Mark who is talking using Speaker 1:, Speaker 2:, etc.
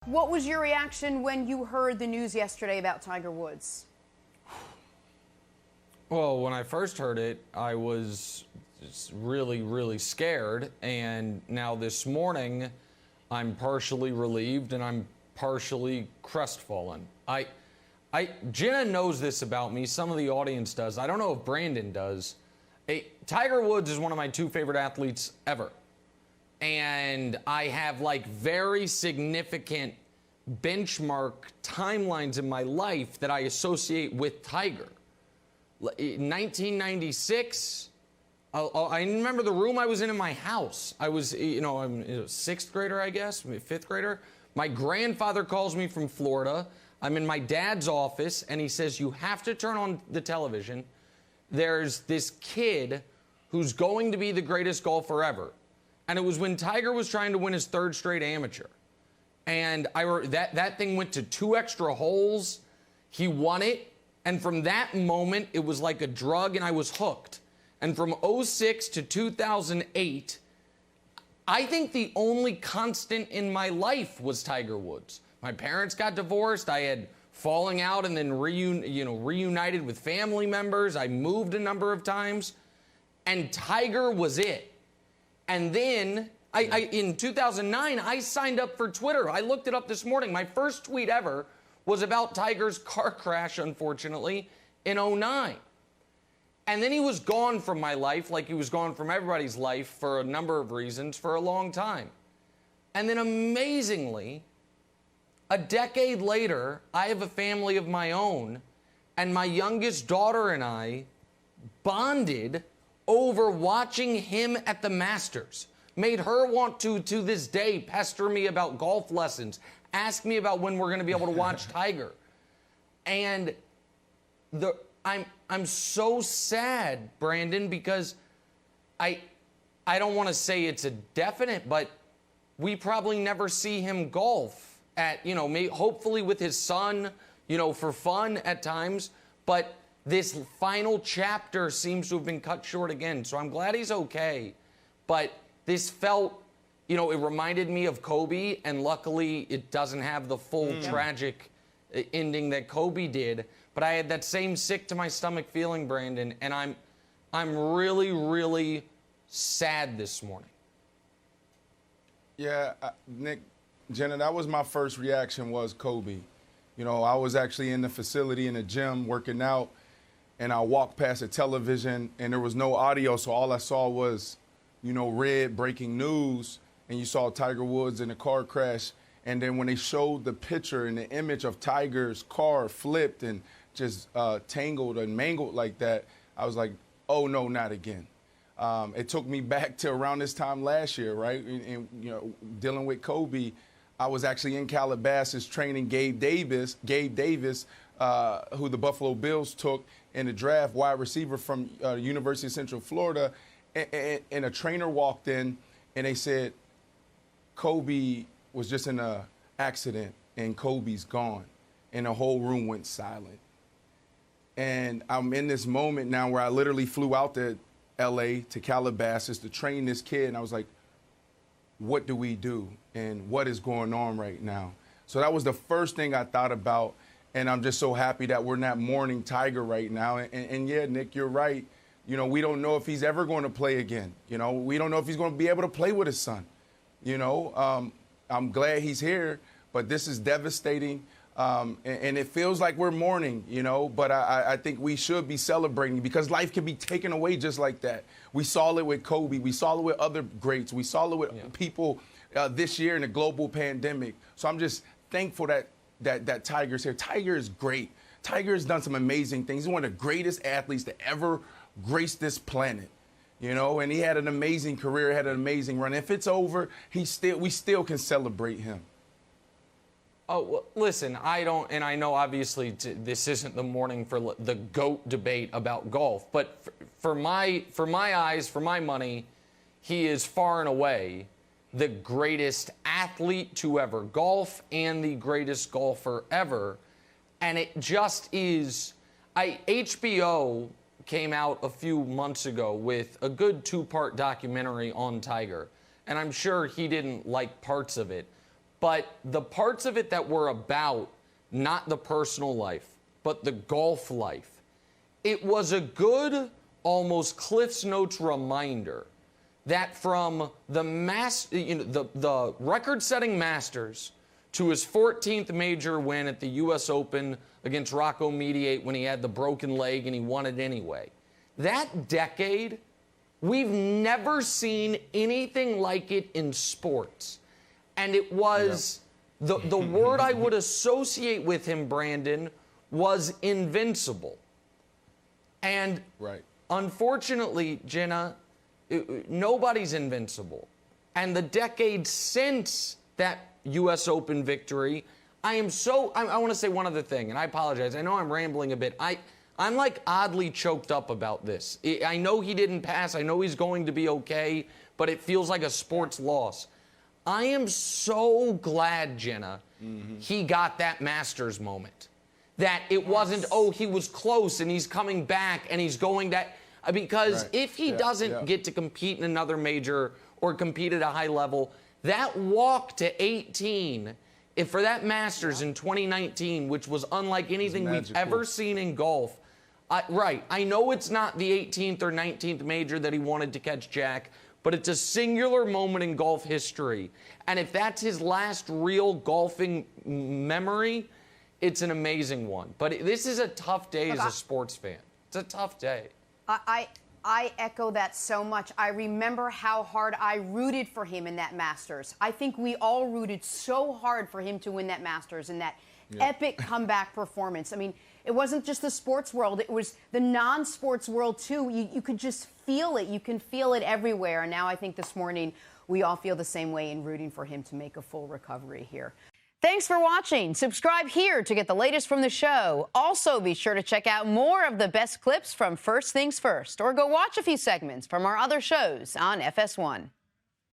Speaker 1: What was your reaction when you heard the news yesterday about Tiger Woods?
Speaker 2: Well, when I first heard it, I was just really, really scared. And now this morning, I'm partially relieved and I'm partially crestfallen. Jenna knows this about me. Some of the audience does. I don't know if Brandon does. Tiger Woods is one of my two favorite athletes ever. And I have like very significant benchmark timelines in my life that I associate with Tiger. 1996, I remember the room I was in my house. I was, I'm a sixth grader, I guess, fifth grader. My grandfather calls me from Florida. I'm in my dad's office, and he says, you have to turn on the television. There's this kid who's going to be the greatest golfer ever. And it was when Tiger was trying to win his third straight amateur. And that thing went to 2 extra holes. He won it. And from that moment, it was like a drug, and I was hooked. And from 2006 to 2008, I think the only constant in my life was Tiger Woods. My parents got divorced. I had falling out and then reunited with family members. I moved a number of times. And Tiger was it. And then in 2009, I signed up for Twitter. I looked it up this morning. My first tweet ever was about Tiger's car crash, unfortunately, in 2009. And then he was gone from my life, like he was gone from everybody's life for a number of reasons for a long time. And then amazingly, a decade later, I have a family of my own, and my youngest daughter and I bonded over watching him at the Masters. Made her want to this day, pester me about golf lessons, ask me about when we're going to be able to watch Tiger. And I'm so sad, Brandon, because I don't want to say it's a definite, but we probably never see him golf at, hopefully with his son, for fun at times. But this final chapter seems to have been cut short again. So I'm glad he's okay. But this felt, it reminded me of Kobe, and luckily it doesn't have the full tragic ending that Kobe did. But I had that same sick to my stomach feeling, Brandon, and I'm really, really sad this morning.
Speaker 3: Yeah, Nick, Jenna, that was my first reaction, was Kobe. I was actually in the facility in the gym working out, and I walked past the television, and there was no audio, so all I saw was, red breaking news, and you saw Tiger Woods in a car crash. And then when they showed the picture and the image of Tiger's car flipped and just tangled and mangled like that, I was like, oh, no, not again. It took me back to around this time last year, right? And dealing with Kobe, I was actually in Calabasas training Gabe Davis, who the Buffalo Bills took in the draft, wide receiver from University of Central Florida. And a trainer walked in, and they said, Kobe was just in an accident, and Kobe's gone. And the whole room went silent. And I'm in this moment now where I literally flew out to L.A., to Calabasas, to train this kid, and I was like, what do we do? And what is going on right now? So that was the first thing I thought about, and I'm just so happy that we're not mourning Tiger right now. And yeah, Nick, you're right. We don't know if he's ever going to play again. We don't know if he's going to be able to play with his son. I'm glad he's here, but this is devastating. And it feels like we're mourning, but I think we should be celebrating, because life can be taken away just like that. We saw it with Kobe. We saw it with other greats. We saw it with people this year in the global pandemic. So I'm just thankful that Tiger's here. Tiger is great. Tiger has done some amazing things. He's one of the greatest athletes to ever grace this planet. And he had an amazing career, had an amazing run. If it's over, we still can celebrate him.
Speaker 2: Oh, well, listen, I know obviously this isn't the morning for the GOAT debate about golf, but for my eyes, for my money, he is far and away the greatest athlete to ever golf and the greatest golfer ever. And it just is, HBO came out a few months ago with a good 2-part documentary on Tiger. And I'm sure he didn't like parts of it. But the parts of it that were about not the personal life, but the golf life, it was a good, almost Cliff's Notes reminder that from the the record-setting Masters to his 14th major win at the U.S. Open against Rocco Mediate when he had the broken leg and he won it anyway. That decade, we've never seen anything like it in sports. And it was, the word I would associate with him, Brandon, was invincible. And unfortunately, Jenna, nobody's invincible. And the decade since that U.S. Open victory, I want to say one other thing, and I apologize. I know I'm rambling a bit. I'm like oddly choked up about this. I know he didn't pass. I know he's going to be okay, but it feels like a sports loss. I am so glad, Jenna, he got that Masters moment. That it wasn't, oh, he was close and he's coming back and he's going that. Because if he doesn't get to compete in another major or compete at a high level, that walk to 18, if for that Masters in 2019, which was unlike anything we've ever seen in golf, I know it's not the 18th or 19th major that he wanted to catch Jack, but it's a singular moment in golf history. And if that's his last real golfing memory, it's an amazing one. But this is a tough day as a sports fan. It's a tough day.
Speaker 1: I echo that so much. I remember how hard I rooted for him in that Masters. I think we all rooted so hard for him to win that Masters and that epic comeback performance. I mean, it wasn't just the sports world. It was the non-sports world, too. You could just feel it. You can feel it everywhere. And now I think this morning we all feel the same way in rooting for him to make a full recovery here. Thanks for watching. Subscribe here to get the latest from the show. Also, be sure to check out more of the best clips from First Things First, or go watch a few segments from our other shows on FS1.